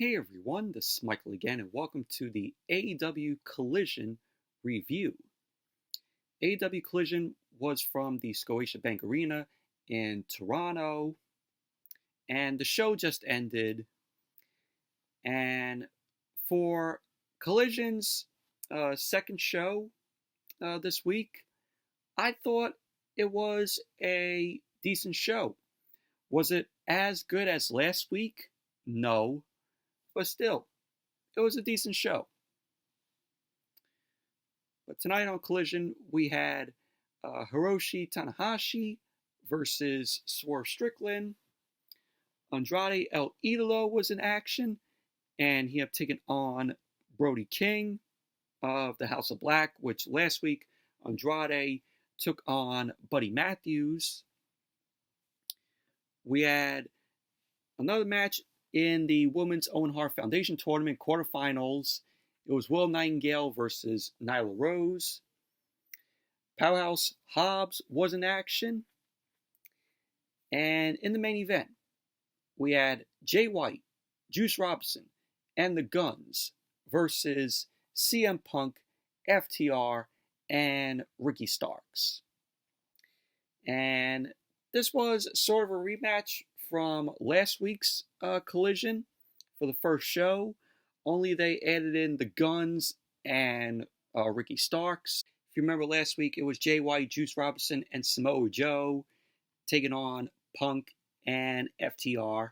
Hey everyone, this is Michael again, and welcome to the AEW Collision review. AEW Collision was from the Scotiabank Arena in Toronto, and the show just ended. And for Collision's second show this week, I thought it was a decent show. Was it as good as last week? No. But still, it was a decent show. But tonight on Collision, we had Hiroshi Tanahashi versus Swerve Strickland. Andrade El Idolo was in action, and he had taken on Brody King of the House of Black, which last week Andrade took on Buddy Matthews. We had another match in the Women's Owen Hart Foundation Tournament quarterfinals. It was Willow Nightingale versus Nyla Rose. Powerhouse Hobbs was in action. And in the main event, we had Jay White, Juice Robinson, and the Guns versus CM Punk, FTR, and Ricky Starks. And this was sort of a rematch from last week's Collision for the first show, only they added in the Guns and Ricky Starks. If you remember last week, it was Jay White, Juice Robinson, and Samoa Joe taking on Punk and FTR.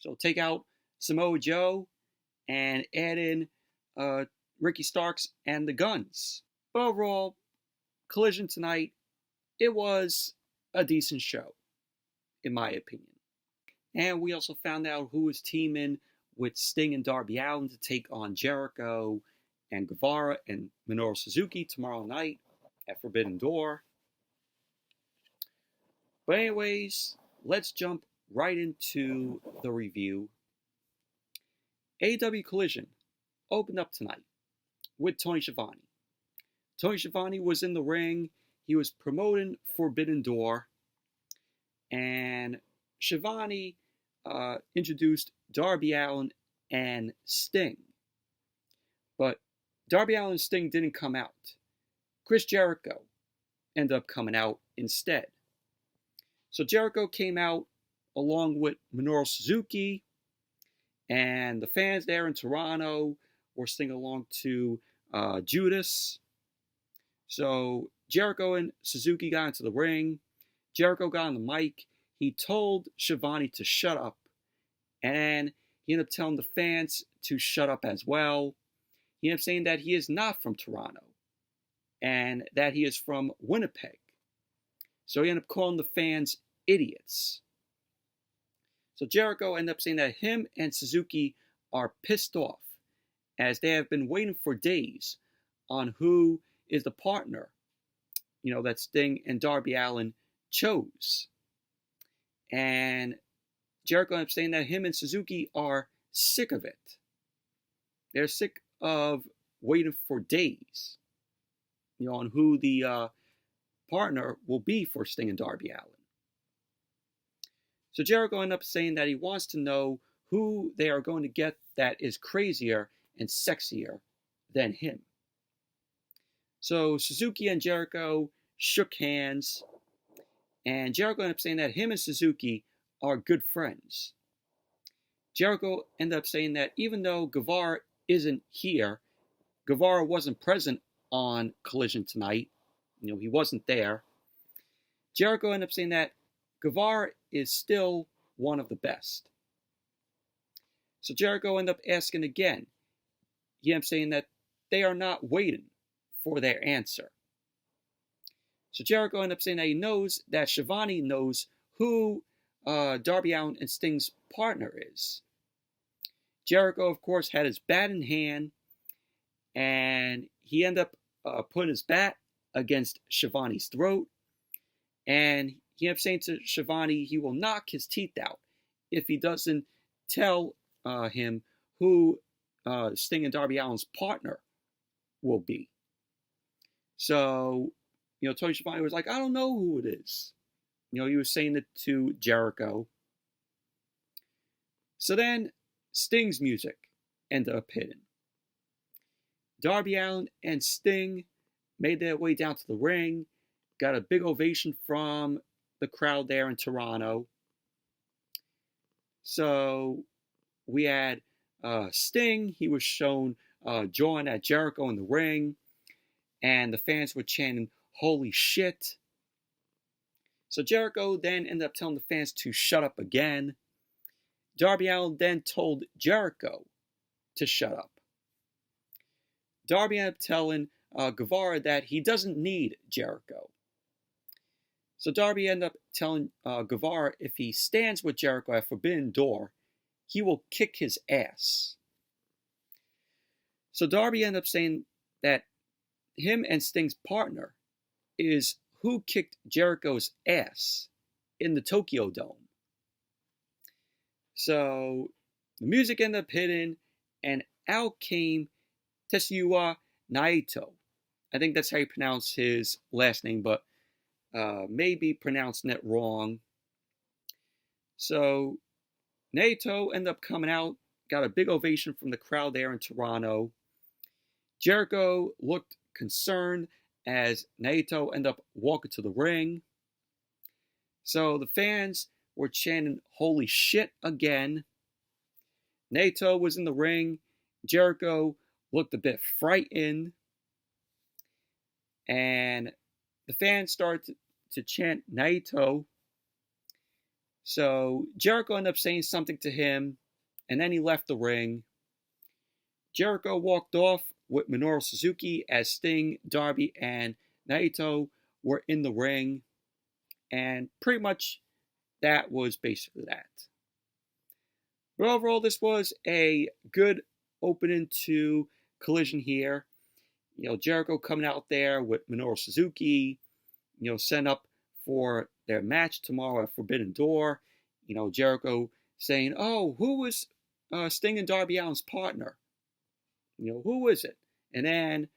So take out Samoa Joe and add in Ricky Starks and the Guns. But overall, Collision tonight, it was a decent show, in my opinion. And we also found out who is teaming with Sting and Darby Allin to take on Jericho and Guevara and Minoru Suzuki tomorrow night at Forbidden Door. But anyways, let's jump right into the review. AEW Collision opened up tonight with Tony Schiavone. Tony Schiavone was in the ring. He was promoting Forbidden Door. And Schiavone introduced Darby Allin and Sting. But Darby Allin and Sting didn't come out. Chris Jericho ended up coming out instead. So Jericho came out along with Minoru Suzuki, and the fans there in Toronto were singing along to Judas. So Jericho and Suzuki got into the ring. Jericho got on the mic. He told Schiavone to shut up, and he ended up telling the fans to shut up as well. He ended up saying that he is not from Toronto, and that he is from Winnipeg. So he ended up calling the fans idiots. So Jericho ended up saying that him and Suzuki are pissed off, as they have been waiting for days on who is the partner, that Sting and Darby Allin chose. And Jericho ended up saying that him and Suzuki are sick of it. They're sick of waiting for days, on who the partner will be for Sting and Darby Allin. So Jericho ended up saying that he wants to know who they are going to get that is crazier and sexier than him. So Suzuki and Jericho shook hands. And Jericho ended up saying that him and Suzuki are good friends. Jericho ended up saying that even though Guevara isn't here, Guevara wasn't present on Collision tonight. He wasn't there. Jericho ended up saying that Guevara is still one of the best. So Jericho ended up asking again. He ended up saying that they are not waiting for their answer. So Jericho ended up saying that he knows that Schiavone knows who Darby Allin and Sting's partner is. Jericho, of course, had his bat in hand, and he ended up putting his bat against Schiavone's throat, and he ended up saying to Schiavone he will knock his teeth out if he doesn't tell him who Sting and Darby Allin's partner will be. So Tony Schiavone was like, I don't know who it is. He was saying it to Jericho. So then Sting's music ended up hitting. Darby Allin and Sting made their way down to the ring, got a big ovation from the crowd there in Toronto. So we had Sting. He was shown jawing at Jericho in the ring, and the fans were chanting, "Holy shit." So Jericho then ended up telling the fans to shut up again. Darby Allin then told Jericho to shut up. Darby ended up telling Guevara that he doesn't need Jericho. So Darby ended up telling Guevara if he stands with Jericho at Forbidden Door, he will kick his ass. So Darby ended up saying that him and Sting's partner is who kicked Jericho's ass in the Tokyo Dome. So the music ended up hitting, and out came Tetsuya Naito. I think that's how you pronounce his last name, but maybe pronouncing it wrong. So Naito ended up coming out, got a big ovation from the crowd there in Toronto. Jericho looked concerned as Naito ended up walking to the ring. So the fans were chanting, "Holy shit," again. Naito was in the ring. Jericho looked a bit frightened. And the fans started to chant Naito. So Jericho ended up saying something to him, and then he left the ring. Jericho walked off with Minoru Suzuki as Sting, Darby, and Naito were in the ring. And pretty much that was basically that. But overall, this was a good opening to Collision here. You know, Jericho coming out there with Minoru Suzuki, you know, setting up for their match tomorrow at Forbidden Door. You know, Jericho saying, "Oh, who was Sting and Darby Allin's partner? You know, who is it?" And then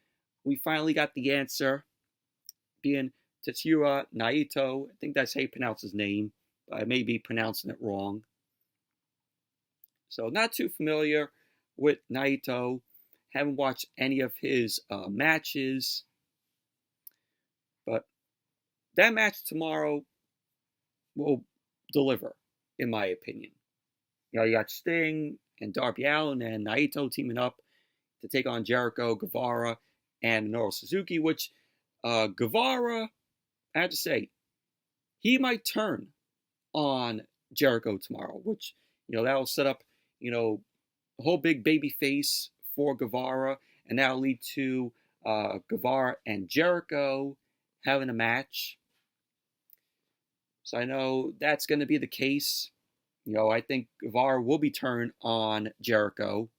we finally got the answer, being Tetsuya Naito. I think that's how you pronounce his name. I may be pronouncing it wrong. So not too familiar with Naito. Haven't watched any of his matches. But that match tomorrow will deliver, in my opinion. You know, you got Sting and Darby Allin and Naito teaming up to take on Jericho, Guevara, and Minoru Suzuki, which Guevara, I have to say, he might turn on Jericho tomorrow, which, you know, that will set up, you know, a whole big baby face for Guevara, and that'll lead to Guevara and Jericho having a match. So I know that's going to be the case. You know, I think Guevara will be turned on Jericho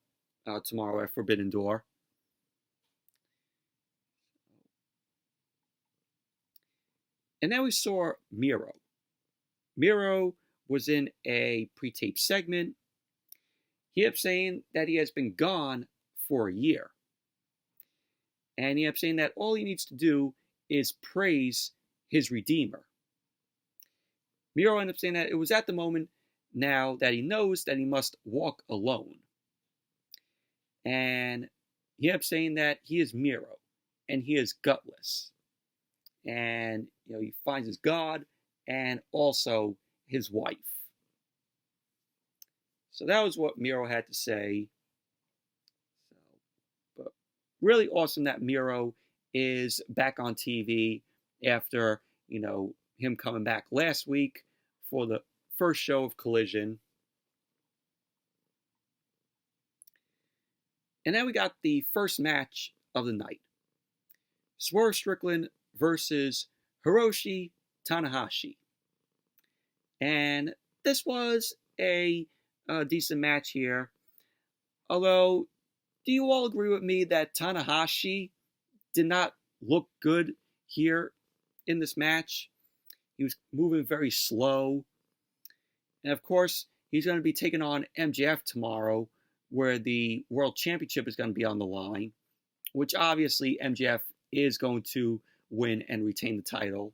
tomorrow at Forbidden Door. And then we saw Miro. Miro was in a pre-tape segment. He kept saying that he has been gone for a year. And he kept saying that all he needs to do is praise his Redeemer. Miro ended up saying that it was at the moment now that he knows that he must walk alone. And he kept saying that he is Miro, and he is gutless. And, you know, he finds his God and also his wife. So that was what Miro had to say. But really awesome that Miro is back on TV after, you know, him coming back last week for the first show of Collision. And then we got the first match of the night. Swerve Strickland versus Hiroshi Tanahashi. And this was a decent match here. Although, do you all agree with me that Tanahashi did not look good here in this match? He was moving very slow. And of course, he's going to be taking on MJF tomorrow, where the World Championship is going to be on the line, which obviously MJF is going to win and retain the title.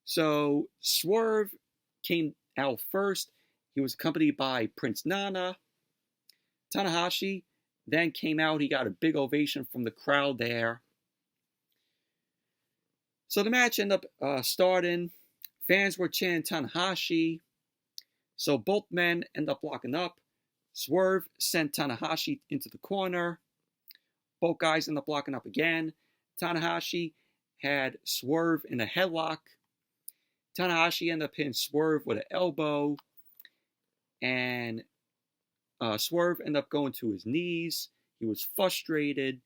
So Swerve came out first, He was accompanied by Prince Nana. Tanahashi then came out. He got a big ovation from the crowd there. So the match ended up starting. Fans were chanting Tanahashi. So both men end up locking up. Swerve sent Tanahashi into the corner. Both guys end up locking up again. Tanahashi had Swerve in a headlock. Tanahashi ended up hitting Swerve with an elbow. And Swerve ended up going to his knees. He was frustrated.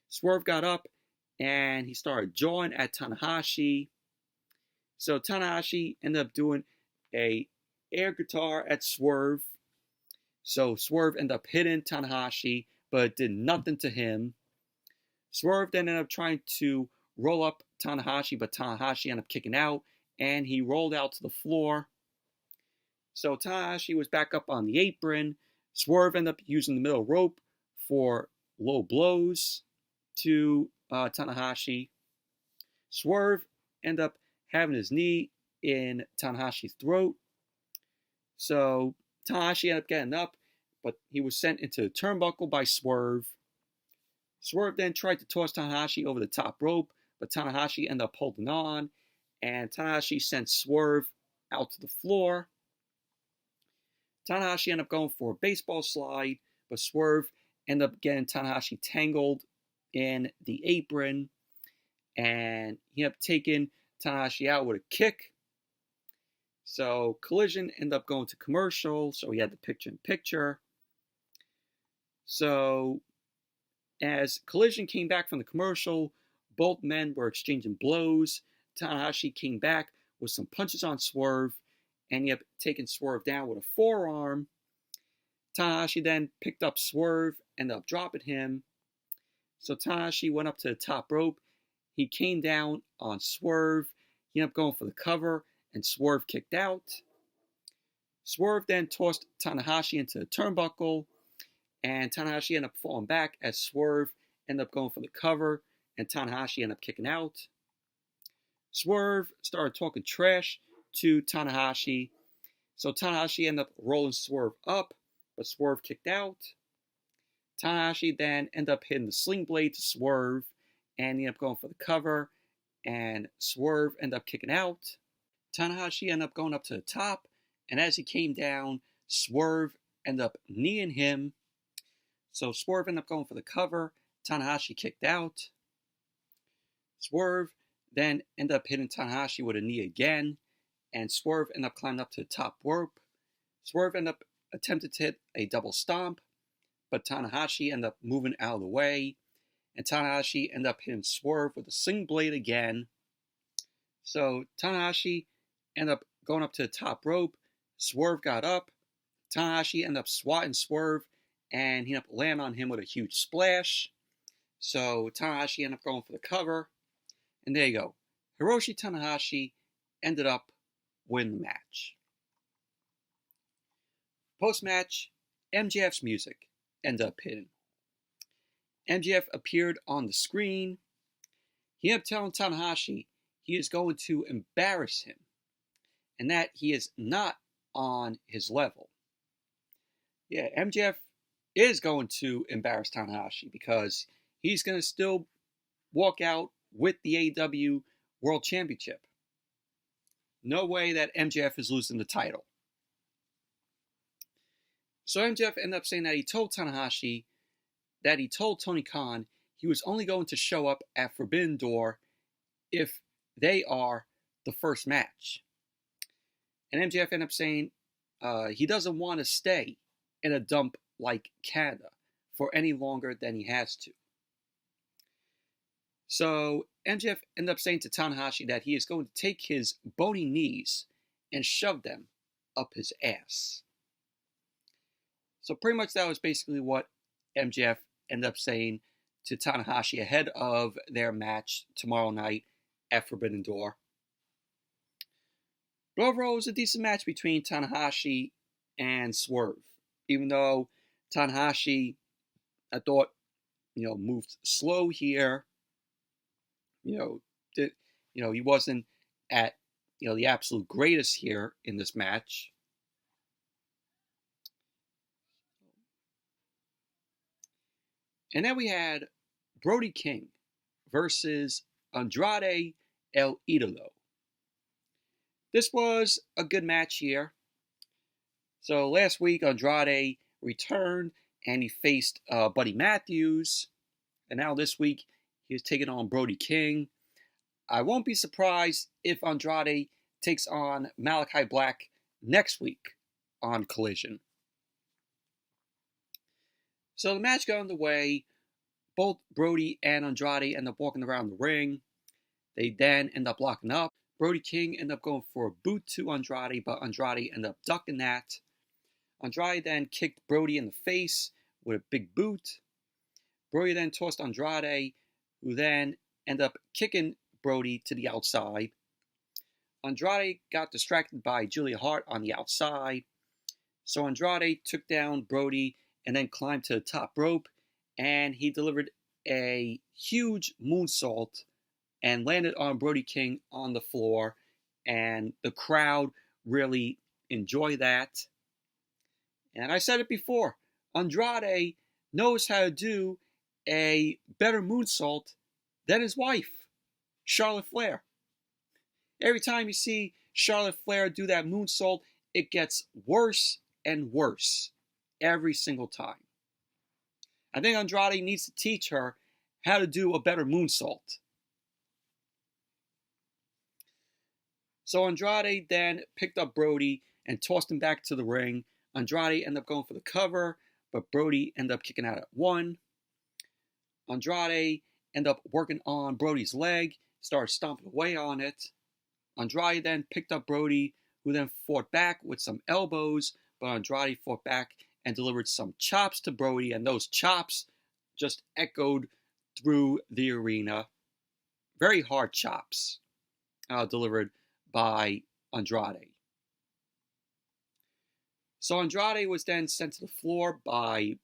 Swerve got up and he started jawing at Tanahashi. So Tanahashi ended up doing a air guitar at Swerve. So Swerve ended up hitting Tanahashi, but it did nothing to him. Swerve then ended up trying to roll up Tanahashi, but Tanahashi ended up kicking out, and he rolled out to the floor. So Tanahashi was back up on the apron. Swerve ended up using the middle rope for low blows to Tanahashi. Swerve ended up having his knee in Tanahashi's throat. So Tanahashi ended up getting up, but he was sent into the turnbuckle by Swerve. Swerve then tried to toss Tanahashi over the top rope, but Tanahashi ended up holding on, and Tanahashi sent Swerve out to the floor. Tanahashi ended up going for a baseball slide, but Swerve ended up getting Tanahashi tangled in the apron, and he ended up taking Tanahashi out with a kick. So Collision ended up going to commercial, so he had the picture-in-picture. So as Collision came back from the commercial, both men were exchanging blows. Tanahashi came back with some punches on Swerve, and he ended up taking Swerve down with a forearm. Tanahashi then picked up Swerve, ended up dropping him. So Tanahashi went up to the top rope. He came down on Swerve. He ended up going for the cover, and Swerve kicked out. Swerve then tossed Tanahashi into the turnbuckle, and Tanahashi ended up falling back as Swerve ended up going for the cover, and Tanahashi ended up kicking out. Swerve started talking trash to Tanahashi, so Tanahashi ended up rolling Swerve up, but Swerve kicked out. Tanahashi then ended up hitting the sling blade to Swerve, and he ended up going for the cover, and Swerve ended up kicking out. Tanahashi ended up going up to the top, and as he came down, Swerve ended up kneeing him. So Swerve ended up going for the cover. Tanahashi kicked out. Swerve then ended up hitting Tanahashi with a knee again, and Swerve ended up climbing up to the top rope. Swerve ended up attempting to hit a double stomp, but Tanahashi ended up moving out of the way, and Tanahashi ended up hitting Swerve with a sling blade again. So Tanahashi ended up going up to the top rope. Swerve got up. Tanahashi ended up swatting Swerve, and he ended up landing on him with a huge splash. So Tanahashi ended up going for the cover. And there you go. Hiroshi Tanahashi ended up winning the match. Post-match, MJF's music ended up hitting. MJF appeared on the screen. He ended up telling Tanahashi he is going to embarrass him, and that he is not on his level. Yeah, MJF is going to embarrass Tanahashi because he's going to still walk out with the AEW World Championship. No way that MJF is losing the title. So MJF ended up saying that he told Tanahashi that he told Tony Khan he was only going to show up at Forbidden Door if they are the first match. And MJF ended up saying he doesn't want to stay in a dump like Canada for any longer than he has to. So MJF ended up saying to Tanahashi that he is going to take his bony knees and shove them up his ass. So pretty much that was basically what MJF ended up saying to Tanahashi ahead of their match tomorrow night at Forbidden Door. But overall, it was a decent match between Tanahashi and Swerve. Even though Tanahashi, I thought, moved slow here. He wasn't at, the absolute greatest here in this match. And then we had Brody King versus Andrade El Idolo. This was a good match here. So last week, Andrade returned and he faced Buddy Matthews. And now this week, he's taking on Brody King. I won't be surprised if Andrade takes on Malachi Black next week on Collision. So the match got underway. Both Brody and Andrade end up walking around the ring. They then end up locking up. Brody King ended up going for a boot to Andrade, but Andrade ended up ducking that. Andrade then kicked Brody in the face with a big boot. Brody then tossed Andrade, who then ended up kicking Brody to the outside. Andrade got distracted by Julia Hart on the outside. So Andrade took down Brody and then climbed to the top rope, and he delivered a huge moonsault and landed on Brody King on the floor, and the crowd really enjoyed that. And I said it before, Andrade knows how to do a better moonsault than his wife, Charlotte Flair. Every time you see Charlotte Flair do that moonsault, it gets worse and worse every single time. I think Andrade needs to teach her how to do a better moonsault. So Andrade then picked up Brody and tossed him back to the ring. Andrade ended up going for the cover, but Brody ended up kicking out at 1. Andrade ended up working on Brody's leg, started stomping away on it. Andrade then picked up Brody, who then fought back with some elbows, but Andrade fought back and delivered some chops to Brody, and those chops just echoed through the arena. Very hard chops delivered by Andrade. So Andrade was then sent to the floor by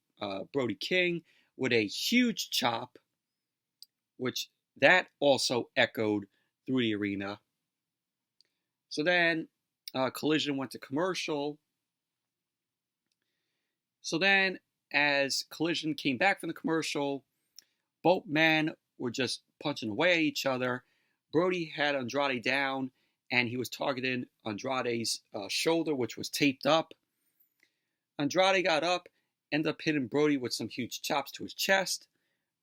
Brody King with a huge chop, which that also echoed through the arena. So then Collision went to commercial. So then as Collision came back from the commercial, both men were just punching away at each other. Brody had Andrade down, and he was targeting Andrade's shoulder, which was taped up. Andrade got up, ended up hitting Brody with some huge chops to his chest.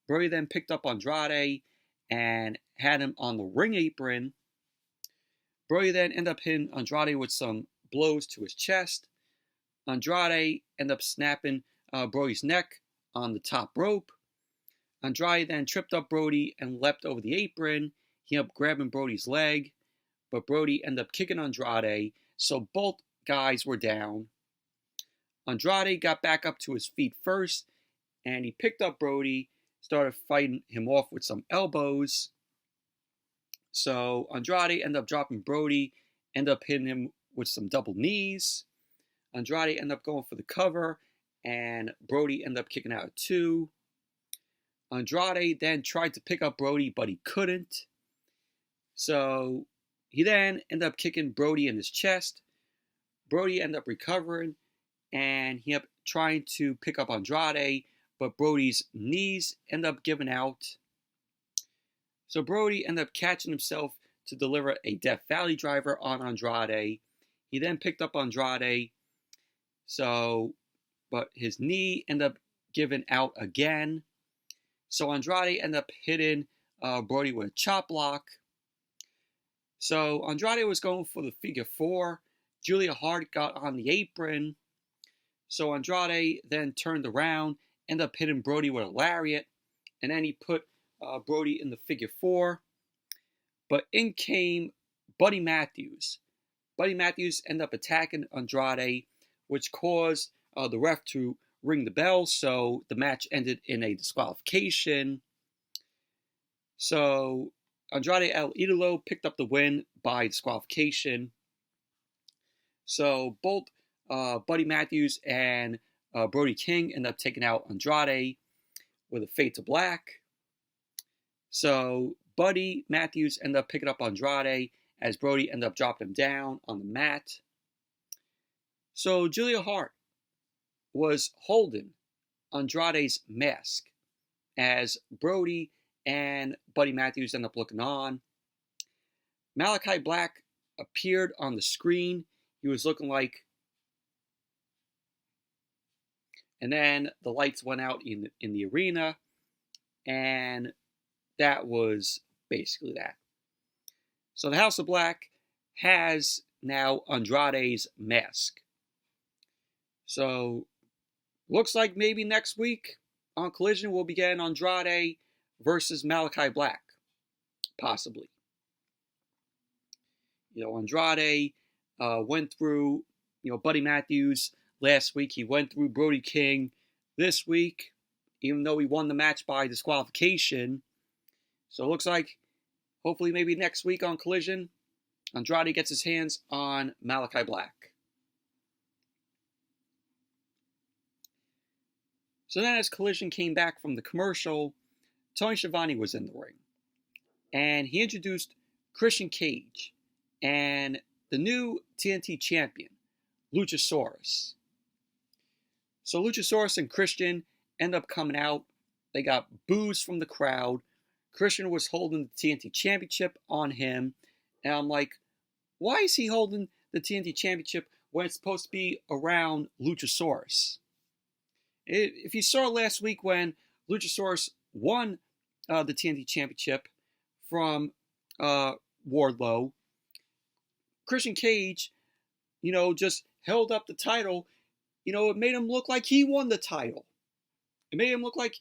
Brody then picked up Andrade and had him on the ring apron. Brody then ended up hitting Andrade with some blows to his chest. Andrade ended up snapping Brody's neck on the top rope. Andrade then tripped up Brody and leapt over the apron. He ended up grabbing Brody's leg, but Brody ended up kicking Andrade, so both guys were down. Andrade got back up to his feet first, and he picked up Brody, started fighting him off with some elbows. So Andrade ended up dropping Brody, ended up hitting him with some double knees. Andrade ended up going for the cover, and Brody ended up kicking out at 2. Andrade then tried to pick up Brody, but he couldn't. So he then ended up kicking Brody in his chest. Brody ended up recovering, and he ended up trying to pick up Andrade, but Brody's knees ended up giving out. So Brody ended up catching himself to deliver a Death Valley driver on Andrade. He then picked up Andrade, but his knee ended up giving out again. So Andrade ended up hitting Brody with a chop block. So Andrade was going for the figure 4. Julia Hart got on the apron. So Andrade then turned around, ended up hitting Brody with a lariat, and then he put Brody in the figure 4. But in came Buddy Matthews. Buddy Matthews ended up attacking Andrade, which caused the ref to ring the bell, so the match ended in a disqualification. So Andrade El Idolo picked up the win by disqualification. So both Buddy Matthews and Brody King ended up taking out Andrade with a fade to black. So Buddy Matthews ended up picking up Andrade as Brody ended up dropping him down on the mat. So Julia Hart was holding Andrade's mask as Brody and Buddy Matthews end up looking on. Malachi Black appeared on the screen. He was looking like... And then the lights went out in the arena, and that was basically that. So the House of Black has now Andrade's mask. So looks like maybe next week on Collision we'll be getting Andrade versus Malachi Black, possibly. Andrade went through, Buddy Matthews last week. He went through Brody King this week, even though he won the match by disqualification. So it looks like, hopefully maybe next week on Collision, Andrade gets his hands on Malachi Black. So then as Collision came back from the commercial, Tony Schiavone was in the ring. And he introduced Christian Cage and the new TNT Champion, Luchasaurus. So Luchasaurus and Christian end up coming out. They got boos from the crowd. Christian was holding the TNT Championship on him. And I'm like, why is he holding the TNT Championship when it's supposed to be around Luchasaurus? If you saw last week when Luchasaurus won the TNT Championship from Wardlow, Christian Cage, just held up the title. It made him look like he won the title. It made him look like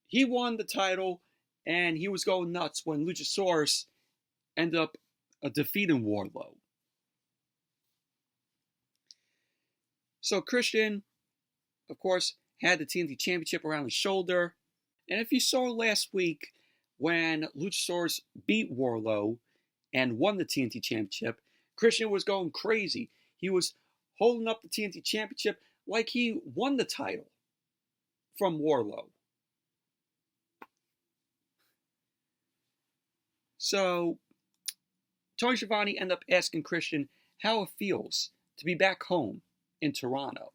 he won the title, and he was going nuts when Luchasaurus ended up defeating Wardlow. So Christian, of course, had the TNT Championship around his shoulder. And if you saw last week when Luchasaurus beat Wardlow and won the TNT Championship, Christian was going crazy. He was holding up the TNT Championship like he won the title from Wardlow. So Tony Schiavone ended up asking Christian how it feels to be back home in Toronto.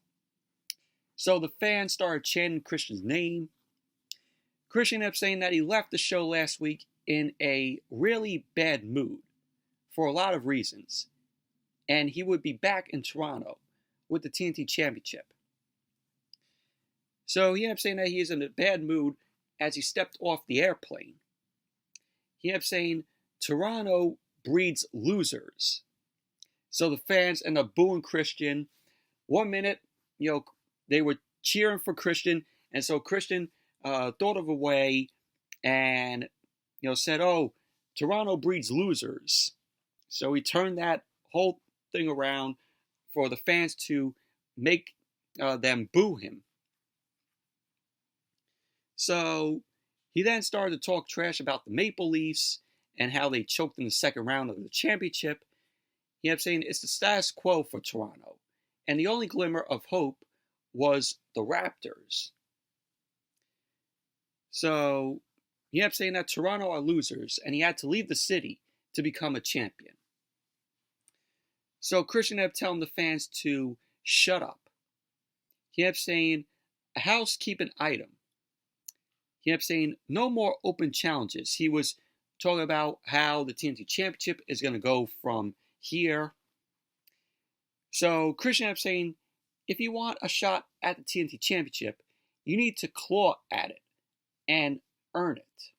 So the fans started chanting Christian's name. Christian ended up saying that he left the show last week in a really bad mood for a lot of reasons. And he would be back in Toronto with the TNT Championship. So he ended up saying that he is in a bad mood as he stepped off the airplane. He ended up saying, Toronto breeds losers. So the fans ended up booing Christian. 1 minute, they were cheering for Christian. And so Christian thought of a way and, said, oh, Toronto breeds losers. So he turned that whole thing around for the fans to make them boo him. So he then started to talk trash about the Maple Leafs and how they choked in the second round of the championship. He ended up saying it's the status quo for Toronto. And the only glimmer of hope was the Raptors. So he ended up saying that Toronto are losers and he had to leave the city to become a champion. So Christian ended up telling the fans to shut up. He ended up saying a housekeeping item. He ended up saying no more open challenges. He was talking about how the TNT Championship is going to go from here. So Christian ended up saying, if you want a shot at the TNT Championship, you need to claw at it and earn it.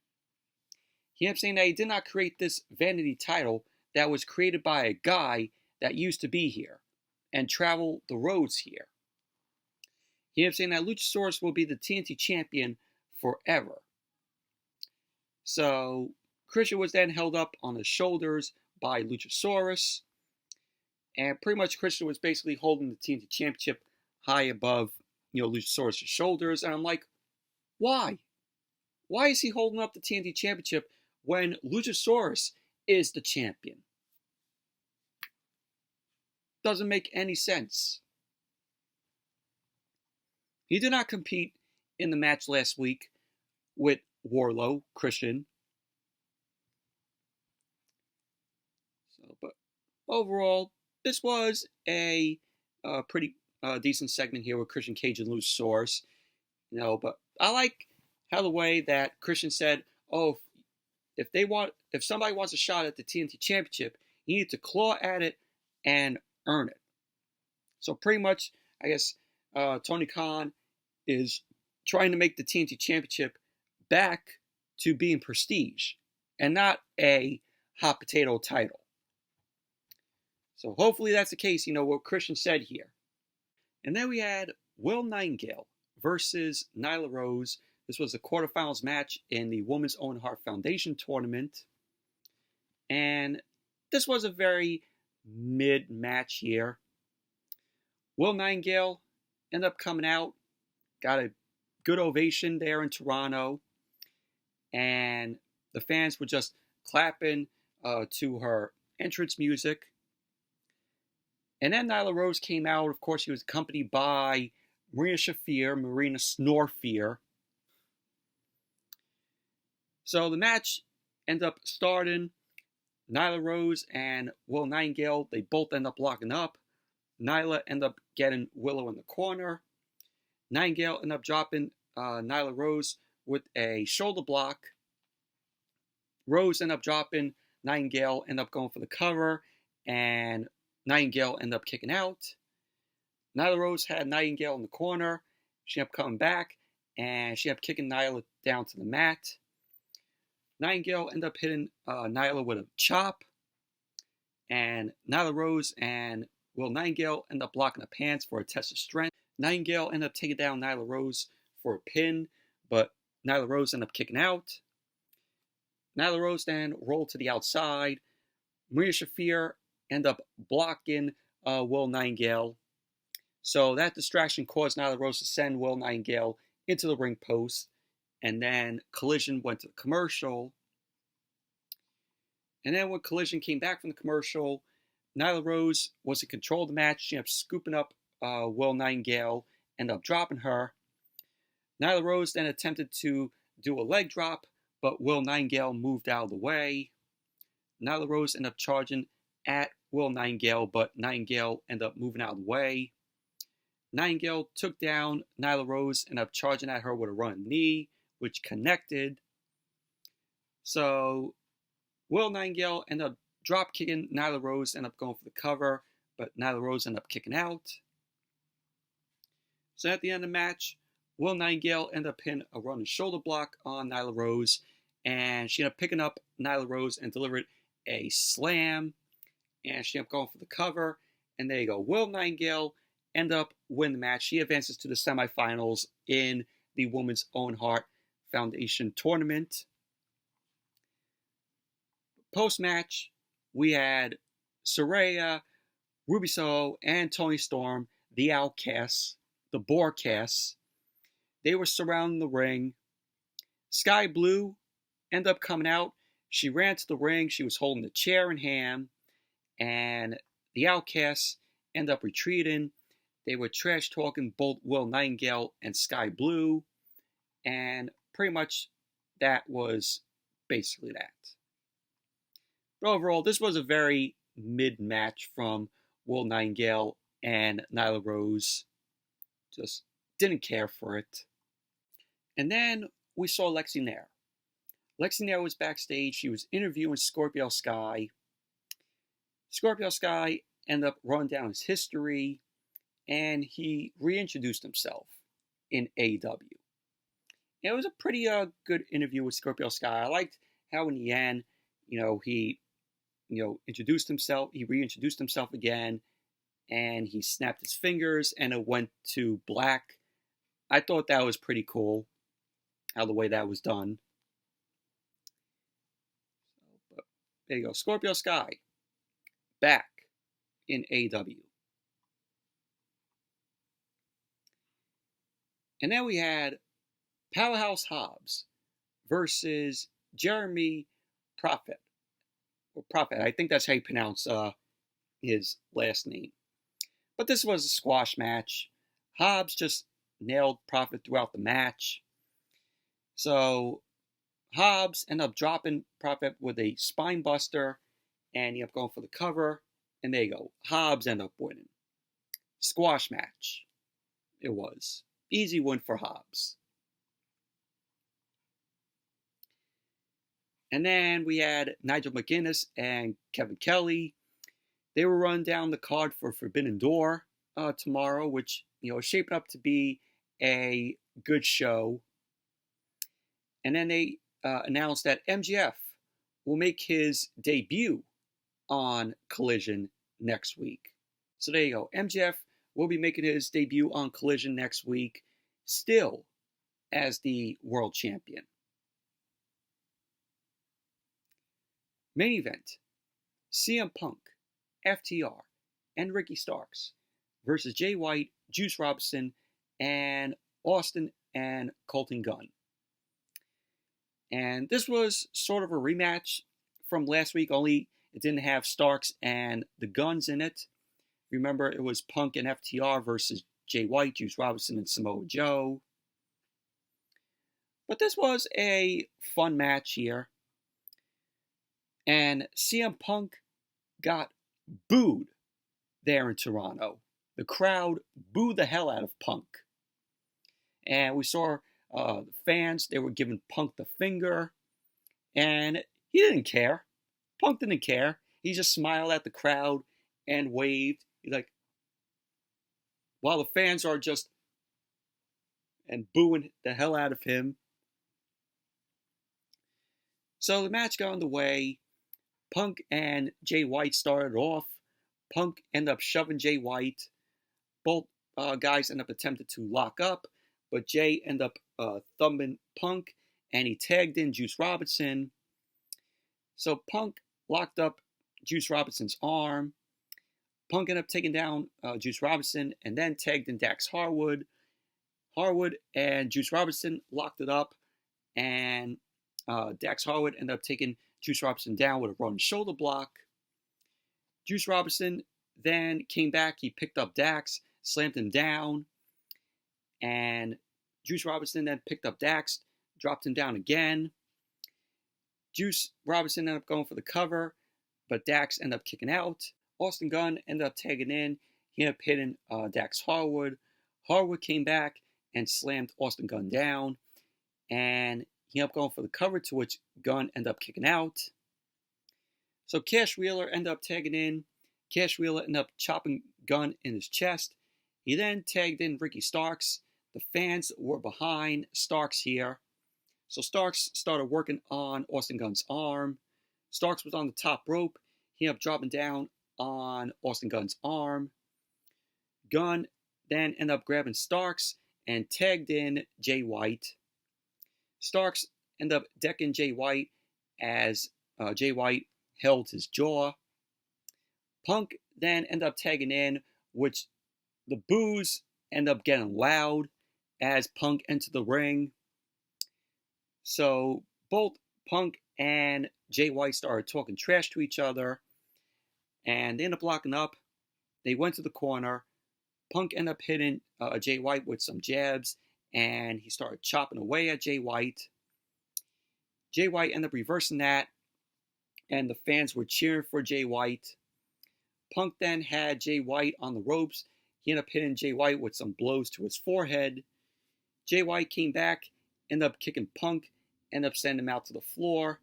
He ended up saying that he did not create this vanity title that was created by a guy that used to be here and travel the roads here. He ended up saying that Luchasaurus will be the TNT Champion forever. So Christian was then held up on his shoulders by Luchasaurus. And pretty much Christian was basically holding the TNT Championship high above, Luchasaurus' shoulders. And I'm like, why? Why is he holding up the TNT Championship when Luchasaurus is the champion? Doesn't make any sense. He did not compete in the match last week with Wardlow, Christian. But overall, this was a pretty decent segment here with Christian Cage and Luchasaurus. But I like How the way that Christian said, "Oh, if somebody wants a shot at the TNT Championship, you need to claw at it and earn it." So pretty much, I guess Tony Khan is trying to make the TNT Championship back to being prestige and not a hot potato title. So hopefully that's the case, what Christian said here. And then we had Will Nightingale versus Nyla Rose. This was the quarterfinals match in the Women's Owen Hart Foundation tournament. And this was a very mid match here. Will Nightingale ended up coming out, got a good ovation there in Toronto, and the fans were just clapping to her entrance music. And then Nyla Rose came out. Of course, she was accompanied by Marina Snorefear. So the match ended up starting. Nyla Rose and Will Nightingale, they both end up locking up. Nyla ended up getting Willow in the corner. Nightingale ended up dropping Nyla Rose with a shoulder block. Rose ended up dropping Nightingale, ended up going for the cover, and Nightingale ended up kicking out. Nyla Rose had Nightingale in the corner. She ended up coming back, and she ended up kicking Nyla down to the mat. Nightingale ended up hitting Nyla with a chop, and Nyla Rose and Will Nightingale ended up blocking the pants for a test of strength. Nightingale ended up taking down Nyla Rose for a pin, but Nyla Rose ended up kicking out. Nyla Rose then rolled to the outside. Marina Shafir ended up blocking Will Nightingale. So that distraction caused Nyla Rose to send Will Nightingale into the ring post. And then Collision went to the commercial. And then when Collision came back from the commercial, Nyla Rose was in control of the match. She ended up scooping up Will Nightingale, ended up dropping her. Nyla Rose then attempted to do a leg drop, but Will Nightingale moved out of the way. Nyla Rose ended up charging at Will Nightingale, but Nightingale ended up moving out of the way. Nightingale took down Nyla Rose, ended up charging at her with a running knee, which connected. So Will Nightingale ended up drop kicking Nyla Rose, ended up going for the cover, but Nyla Rose ended up kicking out. So at the end of the match, Will Nightingale ended up hitting a running shoulder block on Nyla Rose, and she ended up picking up Nyla Rose and delivered a slam, and she ended up going for the cover, and there you go. Will Nightingale ended up winning the match. She advances to the semifinals in the Women's Owen Hart Foundation tournament. Post-match, we had Soraya, Rubisol, and Toni Storm, the Outcasts, the Borecasts. They were surrounding the ring. Sky Blue ended up coming out. She ran to the ring. She was holding the chair in hand. And the Outcasts ended up retreating. They were trash talking both Will Nightingale and Sky Blue. And pretty much that was basically that. But overall, this was a very mid-match from Will Nightingale and Nyla Rose. Just didn't care for it. And then we saw Lexi Nair. Lexi Nair was backstage. She was interviewing Scorpio Sky. Scorpio Sky ended up running down his history, and he reintroduced himself in AEW. It was a pretty good interview with Scorpio Sky. I liked how in the end, he introduced himself. He reintroduced himself again, and he snapped his fingers, and it went to black. I thought that was pretty cool, how the way that was done. But there you go. Scorpio Sky, back in AEW. And then we had Powerhouse Hobbs versus Jeremy Prophet. Or Prophet, I think that's how you pronounce his last name. But this was a squash match. Hobbs just nailed Prophet throughout the match. So Hobbs ended up dropping Prophet with a spine buster, and he ended up going for the cover. And there you go. Hobbs ended up winning. Squash match. It was. Easy win for Hobbs. And then we had Nigel McGuinness and Kevin Kelly. They were running down the card for Forbidden Door tomorrow, which is shaping up to be a good show. And then they announced that MJF will make his debut on Collision next week. So there you go. MJF will be making his debut on Collision next week, still as the world champion. Main event, CM Punk, FTR, and Ricky Starks versus Jay White, Juice Robinson, and Austin and Colton Gunn. And this was sort of a rematch from last week, only it didn't have Starks and the Guns in it. Remember, it was Punk and FTR versus Jay White, Juice Robinson, and Samoa Joe. But this was a fun match here. And CM Punk got booed there in Toronto. The crowd booed the hell out of Punk. And we saw the fans, they were giving Punk the finger. And he didn't care. Punk didn't care. He just smiled at the crowd and waved. He's like, while the fans are just and booing the hell out of him. So the match got underway. Punk and Jay White started off. Punk ended up shoving Jay White. Both guys ended up attempting to lock up, but Jay ended up thumbing Punk, and he tagged in Juice Robinson. So Punk locked up Juice Robinson's arm. Punk ended up taking down Juice Robinson and then tagged in Dax Harwood. Harwood and Juice Robinson locked it up, and Dax Harwood ended up taking Juice Robinson down with a running shoulder block. Juice Robinson then came back. He picked up Dax, slammed him down, and Juice Robinson then picked up Dax, dropped him down again. Juice Robinson ended up going for the cover, but Dax ended up kicking out. Austin Gunn ended up tagging in. He ended up hitting Dax Harwood. Harwood came back and slammed Austin Gunn down, and he ended up going for the cover, to which Gunn ended up kicking out. So Cash Wheeler ended up tagging in. Cash Wheeler ended up chopping Gunn in his chest. He then tagged in Ricky Starks. The fans were behind Starks here. So Starks started working on Austin Gunn's arm. Starks was on the top rope. He ended up dropping down on Austin Gunn's arm. Gunn then ended up grabbing Starks and tagged in Jay White. Starks ended up decking Jay White as Jay White held his jaw. Punk then ended up tagging in, which the boos ended up getting loud as Punk entered the ring. So both Punk and Jay White started talking trash to each other, and they ended up locking up. They went to the corner. Punk ended up hitting Jay White with some jabs, and he started chopping away at Jay White. Jay White ended up reversing that, and the fans were cheering for Jay White. Punk then had Jay White on the ropes. He ended up hitting Jay White with some blows to his forehead. Jay White came back, ended up kicking Punk, ended up sending him out to the floor.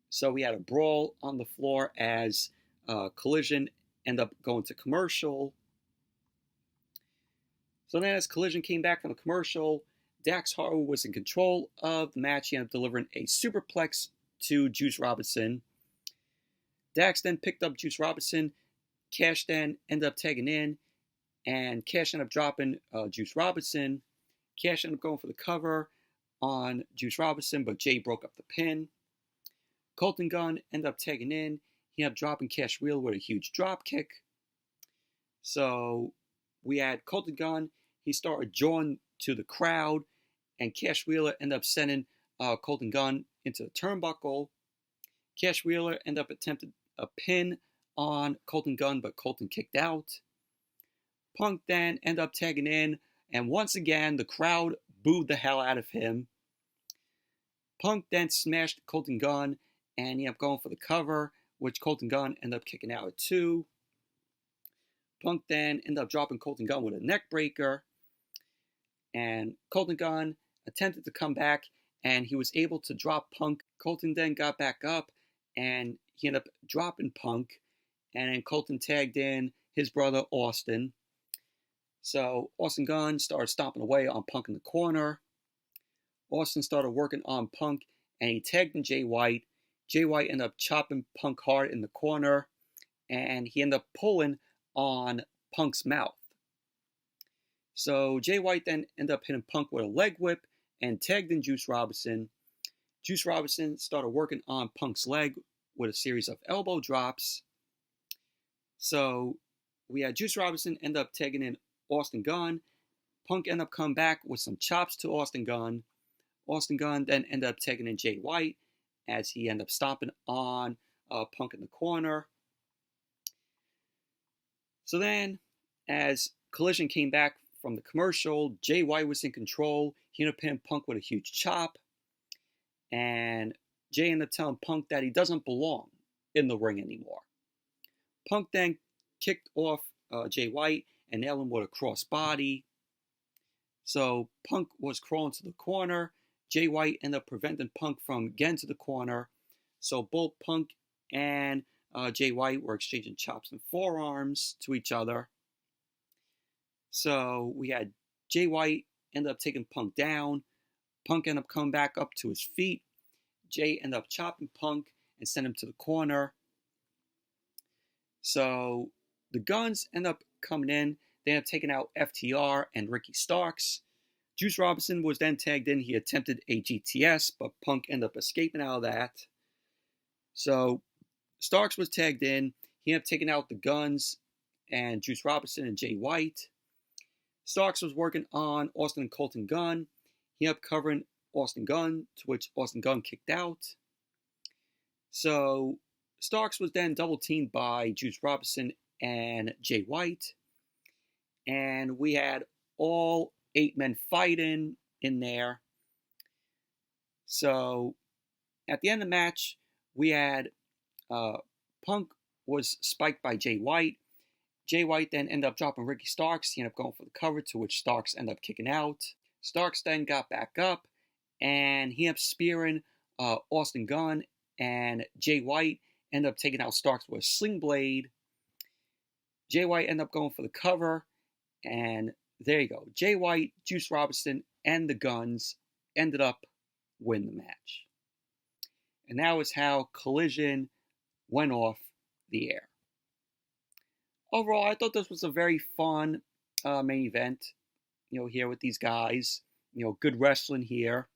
So we had a brawl on the floor as Collision ended up going to commercial. So then as Collision came back from the commercial, Dax Harwood was in control of the match. He ended up delivering a superplex to Juice Robinson. Dax then picked up Juice Robinson. Cash then ended up tagging in, and Cash ended up dropping Juice Robinson. Cash ended up going for the cover on Juice Robinson, but Jay broke up the pin. Colton Gunn ended up tagging in. He ended up dropping Cash Wheeler with a huge drop kick. So we had Colton Gunn. He started jawing to the crowd, and Cash Wheeler ended up sending Colton Gunn into the turnbuckle. Cash Wheeler ended up attempting a pin on Colton Gunn, but Colton kicked out. Punk then ended up tagging in, and once again, the crowd booed the hell out of him. Punk then smashed Colton Gunn, and he ended up going for the cover, which Colton Gunn ended up kicking out at 2. Punk then ended up dropping Colton Gunn with a neck breaker, and Colton Gunn attempted to come back, and he was able to drop Punk Colton then got back up, and he ended up dropping Punk, and then Colton tagged in his brother Austin. So Austin Gunn started stomping away on Punk in the corner. Austin started working on Punk, and he tagged in Jay White. Jay White ended up chopping Punk hard in the corner, and he ended up pulling on Punk's mouth. So Jay White then ended up hitting Punk with a leg whip and tagged in Juice Robinson. Juice Robinson started working on Punk's leg with a series of elbow drops. So we had Juice Robinson end up tagging in Austin Gunn. Punk ended up coming back with some chops to Austin Gunn. Austin Gunn then ended up tagging in Jay White as he ended up stomping on Punk in the corner. So then, as Collision came back from the commercial, Jay White was in control. He ended up hitting Punk with a huge chop. And Jay ended up telling Punk that he doesn't belong in the ring anymore. Punk then kicked off Jay White and nailed him with a crossbody. So Punk was crawling to the corner. Jay White ended up preventing Punk from getting to the corner. So both Punk and Jay White were exchanging chops and forearms to each other. So we had Jay White end up taking Punk down. Punk ended up coming back up to his feet. Jay ended up chopping Punk and sent him to the corner. So the Guns end up coming in. They ended up taking out FTR and Ricky Starks. Juice Robinson was then tagged in. He attempted a GTS, but Punk ended up escaping out of that. So Starks was tagged in. He ended up taking out the Guns and Juice Robinson and Jay White. Starks was working on Austin and Colton Gunn. He ended up covering Austin Gunn, to which Austin Gunn kicked out. So Starks was then double teamed by Juice Robinson and Jay White. And we had all 8 men fighting in there. So at the end of the match, we had Punk was spiked by Jay White. Jay White then ended up dropping Ricky Starks. He ended up going for the cover, to which Starks ended up kicking out. Starks then got back up, and he ended up spearing Austin Gunn, and Jay White ended up taking out Starks with a sling blade. Jay White ended up going for the cover, and there you go. Jay White, Juice Robinson, and the Guns ended up winning the match. And that was how Collision went off the air. Overall, I thought this was a very fun main event, here with these guys. Good wrestling here.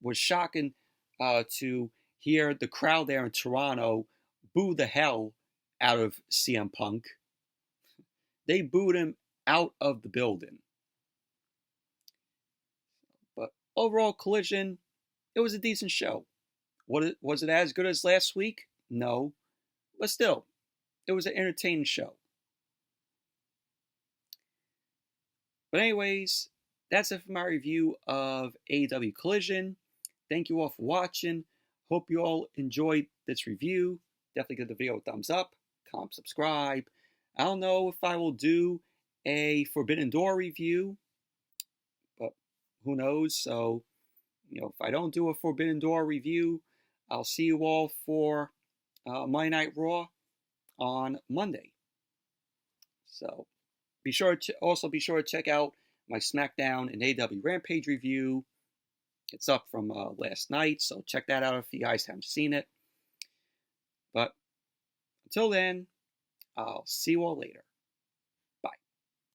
Was shocking to hear the crowd there in Toronto boo the hell out of CM Punk. They booed him out of the building. But overall, Collision, it was a decent show. Was it as good as last week? No. But still, it was an entertaining show. But anyways, that's it for my review of AEW Collision. Thank you all for watching. Hope you all enjoyed this review. Definitely give the video a thumbs up, comment, subscribe. I don't know if I will do a Forbidden Door review, but who knows? So, if I don't do a Forbidden Door review, I'll see you all for Monday Night Raw on Monday. So be sure to check out my SmackDown and AEW Rampage review. It's up from last night, so check that out if you guys haven't seen it. But until then, I'll see you all later.